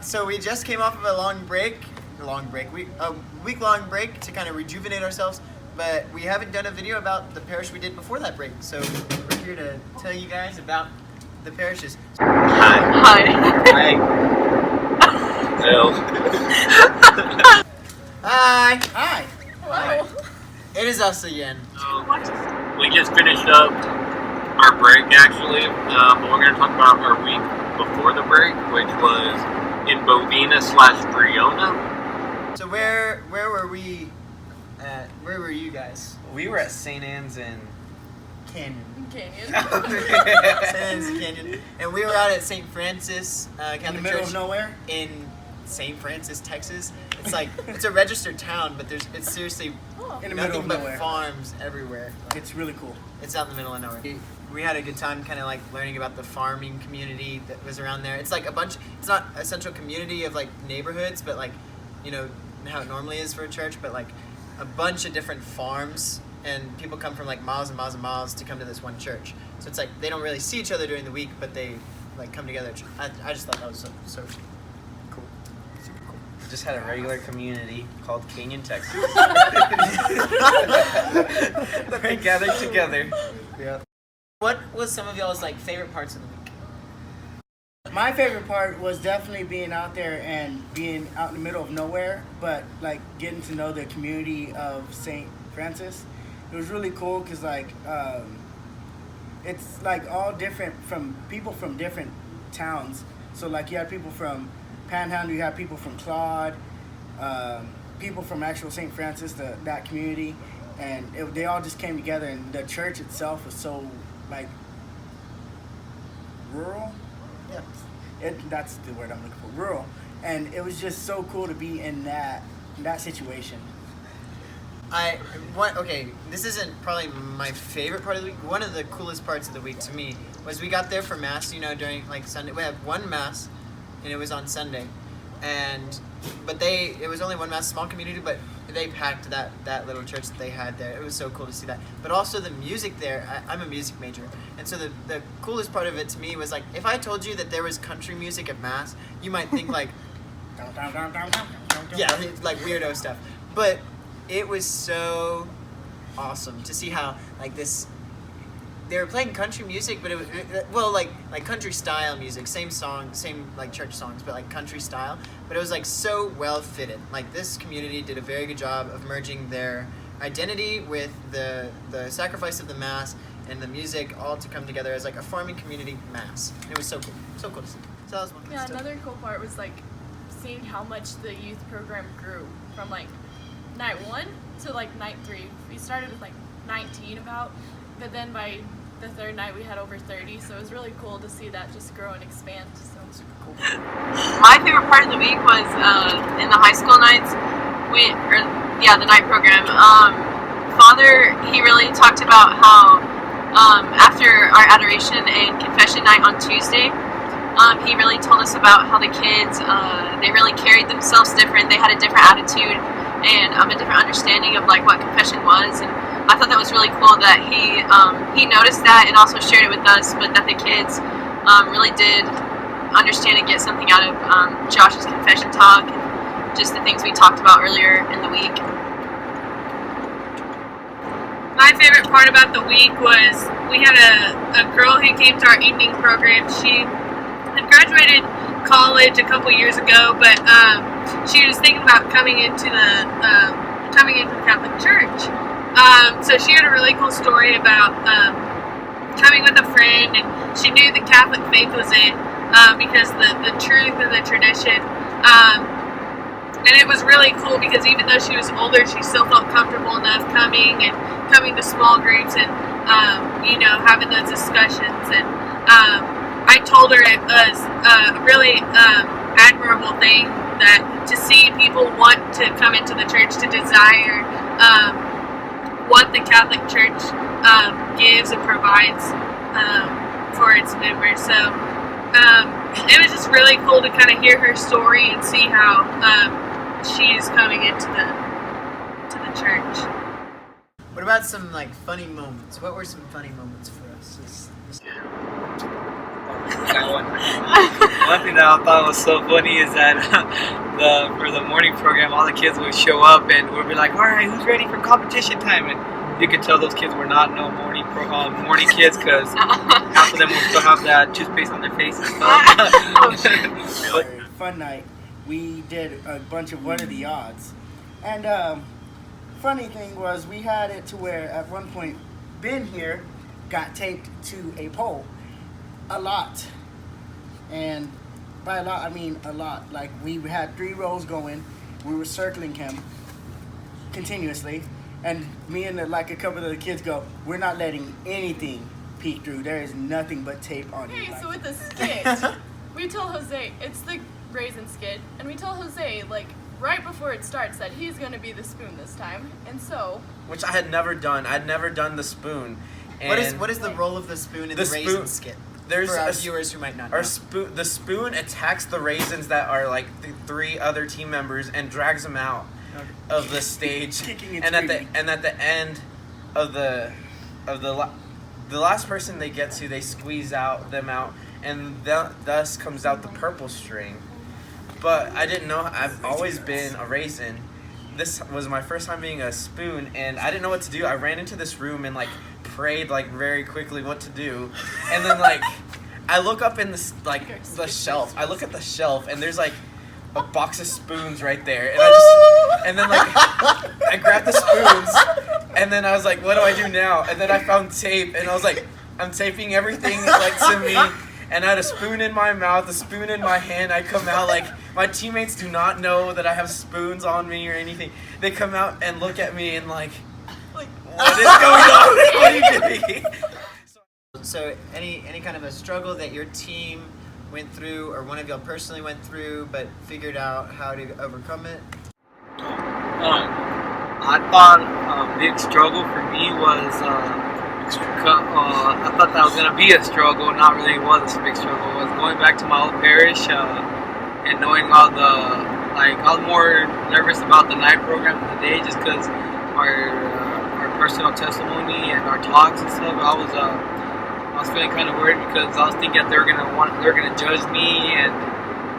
So we just came off of a week-long break to kind of rejuvenate ourselves, but we haven't done a video about the parish we did before that break. So we're here to tell you guys about the parishes. Hi. Hello. Hi. Hi. Hello. It is us again. We just finished up our break, actually, but we're going to talk about our week before the break, which was in Bovina / Friona. So where were we at? Where were you guys? We were at St. Anne's in Canyon. Canyon. St. Anne's Canyon. And we were out at St. Francis Catholic the middle Church of nowhere. in St. Francis, Texas. It's like, it's a registered town, but it's seriously In the middle nothing of but nowhere. farms everywhere. It's really cool. It's out in the middle of nowhere. We had a good time kind of like learning about the farming community that was around there. It's like it's not a central community of like neighborhoods, but like, you know, how it normally is for a church, but like a bunch of different farms, and people come from like miles and miles and miles to come to this one church. So it's like they don't really see each other during the week, but they like come together. I just thought that was so cool. Super cool. Just had a regular community called Canyon, Texas. They gathered together. Yeah. What was some of y'all's like favorite parts of the week? My favorite part was definitely being out there and being out in the middle of nowhere, but like getting to know the community of St. Francis. It was really cool because like it's like all different from people from different towns. So like you had people from Panhandle, you had people from Claude, people from actual St. Francis, that community, and they all just came together. And the church itself was so like rural. Yeah. That's the word I'm looking for, rural. And it was just so cool to be in that situation. Okay, this isn't probably my favorite part of the week. One of the coolest parts of the week to me was we got there for Mass, you know, during like Sunday. We had one Mass, and it was on Sunday. But it was only one Mass, small community, but they packed that little church that they had there. It was so cool to see that. But also the music there, I'm a music major. And so the coolest part of it to me was like, if I told you that there was country music at Mass, you might think like, yeah, like weirdo stuff. But it was so awesome to see how like they were playing country music, but it was like country style music, same song, same like church songs, but like country style. But it was like so well fitted. Like this community did a very good job of merging their identity with the sacrifice of the Mass and the music all to come together as like a farming community Mass. It was so cool to see. So that was one of the stuff. Another cool part was like seeing how much the youth program grew from like night 1 to like night 3. We started with like 19 about, but then by the third night we had over 30, so it was really cool to see that just grow and expand. So it was super cool. My favorite part of the week was in the high school nights, the night program. Father, he really talked about how after our adoration and confession night on Tuesday, he really told us about how the kids, they really carried themselves different. They had a different attitude and a different understanding of like what confession was. And I thought that was really cool that he noticed that and also shared it with us, but that the kids really did understand and get something out of Josh's confession talk and just the things we talked about earlier in the week. My favorite part about the week was we had a girl who came to our evening program. She had graduated college a couple years ago, but she was thinking about coming into the Catholic Church. So she had a really cool story about coming with a friend, and she knew the Catholic faith was it because the truth and the tradition. And it was really cool because even though she was older, she still felt comfortable enough coming to small groups and having those discussions. And I told her it was a really admirable thing that to see people want to come into the church, to desire what the Catholic Church gives and provides for its members. So it was just really cool to kind of hear her story and see how she's coming into the church. What about some like funny moments? What were some funny moments for us? One thing that I thought was so funny is that for the morning program, all the kids would show up and would be like, "All right, who's ready for competition time?" And you could tell those kids were not no morning kids because half of them would still have that toothpaste on their face and stuff. But, Fun night. We did a bunch of What Are the Odds, and funny thing was we had it to where at one point Ben here got taped to a pole a lot. And by a lot, I mean a lot. Like, we had 3 rows going. We were circling him continuously. And me and a couple of the kids go, we're not letting anything peek through. There is nothing but tape on you. Okay, so with the skit, we tell Jose, it's the raisin skit, and we tell Jose, like, right before it starts that he's going to be the spoon this time. And so... Which I had never done. I'd never done the spoon. And What is the role of the spoon in the raisin spoon skit? There's for our a viewers who might not know. The spoon attacks the raisins that are like the 3 other team members and drags them out of the stage. Kicking and and screaming. at the end of the last person they get to, they squeeze them out, and thus comes out the purple string. But I didn't know. I've always been a raisin. This was my first time being a spoon, and I didn't know what to do. I ran into this room and prayed very quickly what to do, and then I look up in the shelf. I look at the shelf, and there's a box of spoons right there, and I grabbed the spoons, and then I was like, what do I do now? And then I found tape, and I was like, I'm taping everything to me, and I had a spoon in my mouth, a spoon in my hand. I come out my teammates do not know that I have spoons on me or anything. They come out and look at me and what is going on? What are you doing? So any kind of a struggle that your team went through, or one of y'all personally went through, but figured out how to overcome it? I thought a big struggle for me was, I thought that was going to be a struggle, not really was a big struggle. It was going back to my old parish and knowing I was more nervous about the night program of the day just because our personal testimony and our talks and stuff. I was feeling kind of worried because I was thinking that they were gonna judge me, and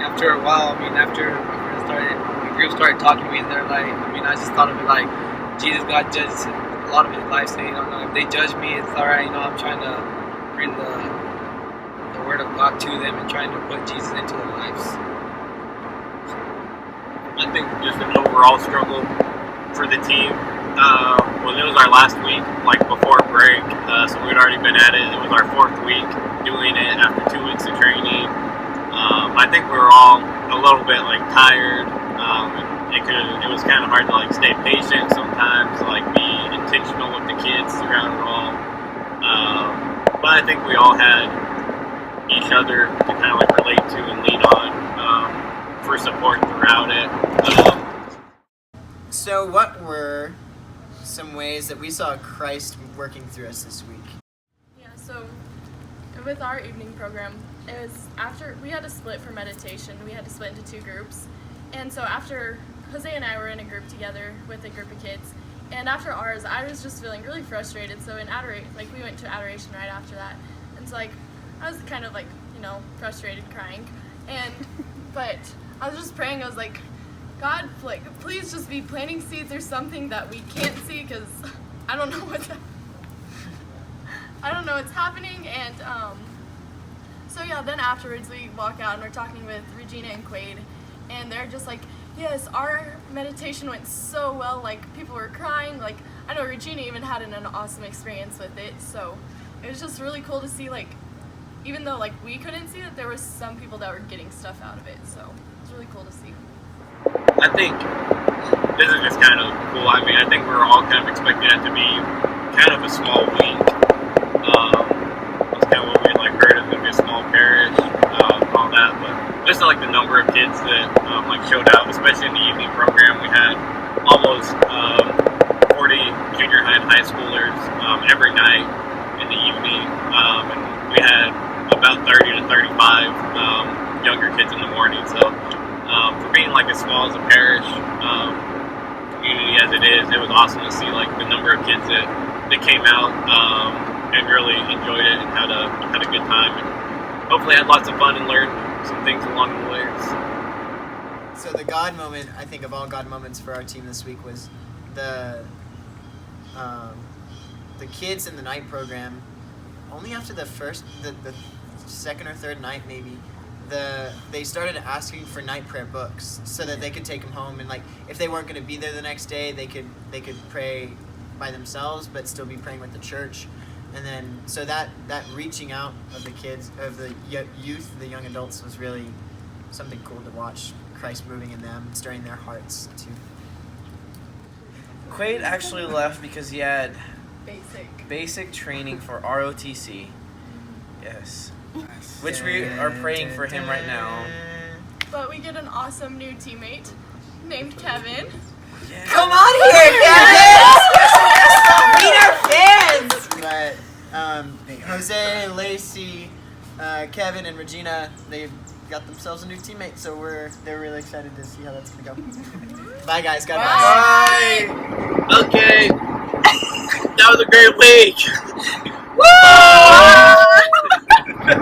after a while, after my group started talking to me, and they're like, I just thought of it like Jesus God judges a lot of his life, saying, if they judge me, it's all right. I'm trying to bring the word of God to them and trying to put Jesus into their lives. I think just an overall struggle for the team. It was our last week, before break, so we'd already been at it. It was our 4th week doing it after 2 weeks of training. I think we were all a little bit tired. It was kind of hard to stay patient sometimes, be intentional with the kids throughout it all. But I think we all had each other to kind of relate to and lean on for support throughout it. So what were some ways that we saw Christ working through us this week? Yeah, so with our evening program, it was after we had to split for meditation. We had to split into 2 groups. And so after Jose and I were in a group together with a group of kids, and after ours, I was just feeling really frustrated. So in adoration, we went to adoration right after that. And so I was kind of frustrated, crying. But I was just praying. I was like, God, please just be planting seeds or something that we can't see, because I don't know what's happening. And so yeah, then afterwards we walk out and we're talking with Regina and Quaid, and they're just like, yes, our meditation went so well. People were crying. I know Regina even had an awesome experience with it. So it was just really cool to see, even though we couldn't see it, there was some people that were getting stuff out of it. So it was really cool to see. I think this is just kind of cool. I think we were all kind of expecting it to be kind of a small week. That's kind of what we had heard. It was going to be a small parish, all that. But just the number of kids that showed up, especially in the evening program, we had almost 40 junior high and high schoolers every night in the evening, and we had about 30 to 35 younger kids in the morning. So. For being as small as a parish community as it was awesome to see the number of kids that came out and really enjoyed it and had a good time. And hopefully had lots of fun and learned some things along the way. So the God moment, I think, of all God moments for our team this week was the kids in the night program. Only after the second or third night, maybe, they started asking for night prayer books so that they could take them home, and like if they weren't going to be there the next day, they could pray by themselves but still be praying with the church. And then so that reaching out of the kids, of the youth, the young adults, was really something cool to watch. Christ moving in them, stirring their hearts too. Quaid actually left because he had Basic. training for ROTC. Yes. Which we are praying for him right now. But we get an awesome new teammate named Kevin. Yeah. Come on here, Kevin! Meet our fans! But Jose, Lacey, Kevin, and Regina, they got themselves a new teammate, so they're really excited to see how that's gonna go. Bye, guys. God bless. Okay. That was a great week.